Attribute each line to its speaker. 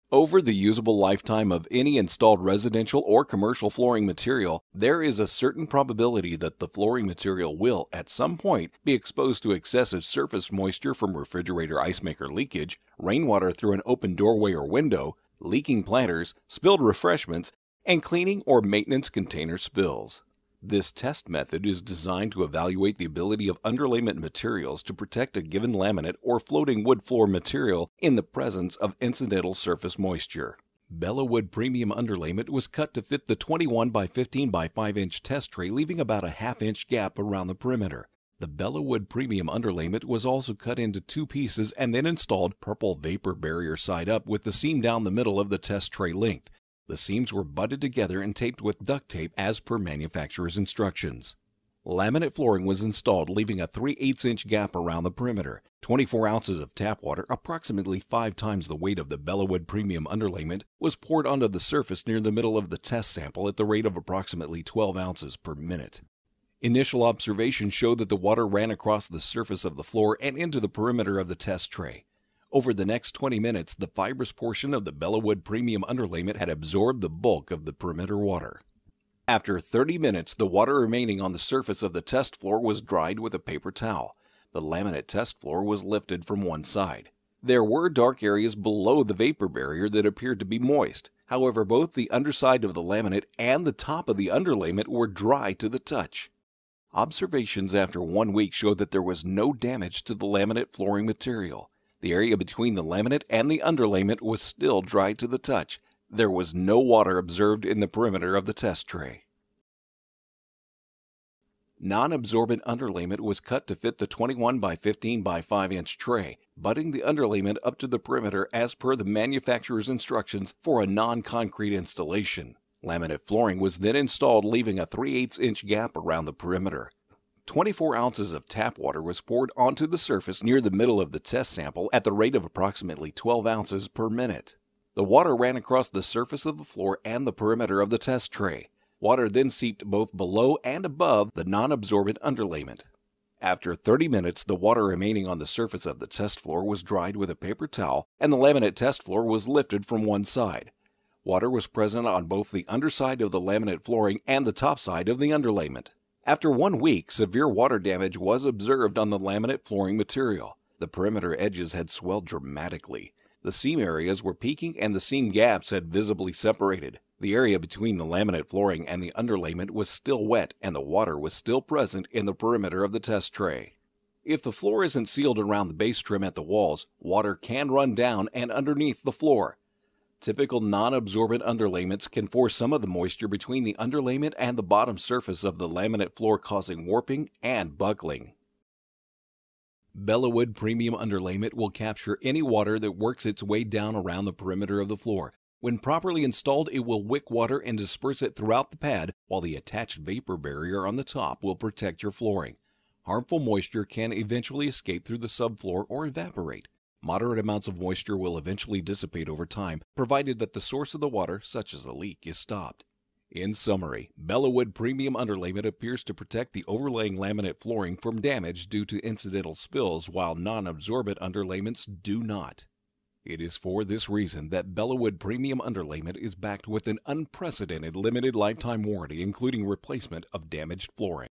Speaker 1: Over the usable lifetime of any installed residential or commercial flooring material, there is a certain probability that the flooring material will, at some point, be exposed to excessive surface moisture from refrigerator ice maker leakage, rainwater through an open doorway or window, leaking planters, spilled refreshments, and cleaning or maintenance container spills. This test method is designed to evaluate the ability of underlayment materials to protect a given laminate or floating wood floor material in the presence of incidental surface moisture. Bellawood premium underlayment was cut to fit the 21 by 15 by 5 inch test tray, leaving about a half-inch gap around the perimeter. The Bellawood premium underlayment was also cut into two pieces and then installed purple vapor barrier side up with the seam down the middle of the test tray length. The seams were butted together and taped with duct tape as per manufacturer's instructions. Laminate flooring was installed, leaving a 3/8 inch gap around the perimeter. 24 ounces of tap water, approximately 5 times the weight of the Bellawood premium underlayment, was poured onto the surface near the middle of the test sample at the rate of approximately 12 ounces per minute. Initial observations showed that the water ran across the surface of the floor and into the perimeter of the test tray. Over the next 20 minutes, the fibrous portion of the Bellawood premium underlayment had absorbed the bulk of the perimeter water. After 30 minutes, the water remaining on the surface of the test floor was dried with a paper towel. The laminate test floor was lifted from one side. There were dark areas below the vapor barrier that appeared to be moist. However, both the underside of the laminate and the top of the underlayment were dry to the touch. Observations after 1 week showed that there was no damage to the laminate flooring material. The area between the laminate and the underlayment was still dry to the touch. There was no water observed in the perimeter of the test tray. Non-absorbent underlayment was cut to fit the 21 by 15 by 5 inch tray, butting the underlayment up to the perimeter as per the manufacturer's instructions for a non-concrete installation. Laminate flooring was then installed, leaving a 3/8 inch gap around the perimeter. 24 ounces of tap water was poured onto the surface near the middle of the test sample at the rate of approximately 12 ounces per minute. The water ran across the surface of the floor and the perimeter of the test tray. Water then seeped both below and above the non-absorbent underlayment. After 30 minutes, the water remaining on the surface of the test floor was dried with a paper towel, and the laminate test floor was lifted from one side. Water was present on both the underside of the laminate flooring and the top side of the underlayment. After 1 week, severe water damage was observed on the laminate flooring material. The perimeter edges had swelled dramatically. The seam areas were peaking and the seam gaps had visibly separated. The area between the laminate flooring and the underlayment was still wet, and the water was still present in the perimeter of the test tray. If the floor isn't sealed around the base trim at the walls, water can run down and underneath the floor. Typical non-absorbent underlayments can force some of the moisture between the underlayment and the bottom surface of the laminate floor, causing warping and buckling. Bellawood premium underlayment will capture any water that works its way down around the perimeter of the floor. When properly installed, it will wick water and disperse it throughout the pad, while the attached vapor barrier on the top will protect your flooring. Harmful moisture can eventually escape through the subfloor or evaporate. Moderate amounts of moisture will eventually dissipate over time, provided that the source of the water, such as a leak, is stopped. In summary, Bellawood premium underlayment appears to protect the overlaying laminate flooring from damage due to incidental spills, while non-absorbent underlayments do not. It is for this reason that Bellawood premium underlayment is backed with an unprecedented limited lifetime warranty, including replacement of damaged flooring.